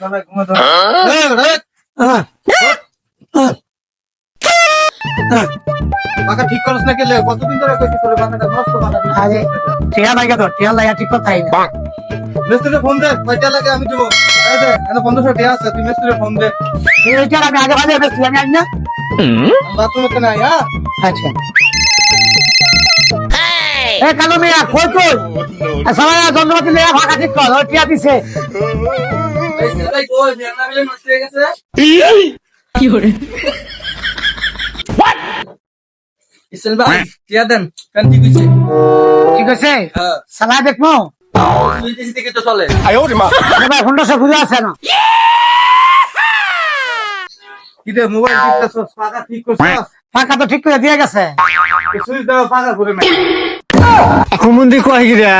সবাই ঘুমো দাও। পাকা ঠিক করছ না কেলে? কতদিন ধরে কইছি তোরে পাকাটা নষ্ট বানাবি। আরে টিয়া লাগা তো টিয়া লাগা ঠিক কথাই না। মিস্ত্রি ফোন দে, কয়টা লাগে আমি দেবো। এই দে, এনে 1500 টাকা আছে, তুই মিস্ত্রি ফোন দে। এইটা আমি আগে ভাগে বেশি আমি আনি না। বাথরুমে নাই, হ্যাঁ? আচ্ছা এ কালো মিয়া কই কই সবাই যন্ত্রপাতি নিয়ে ফাঁকা ঠিক কর ওই টিয়া দিছে। এই ছেলেটাই কই, মেয়েটা মিলে নষ্ট হয়ে গেছে। ইসেল ভাই, টিয়া দেন, কেন ঠিক হইছে? ঠিক আছে হ্যাঁ। সালা দেখবো তুই দিছি থেকে তো চলে। ভাই ফোনটা সব বুঝে আছে না। কি রে, মোবাইল টিপতেছস, পাকা ঠিক করছস? ফাঁকা তো ঠিক করে দিয়ে গেছে। সুইচ দাও, পাকা করে না। হুমুন্দি কয় গিরা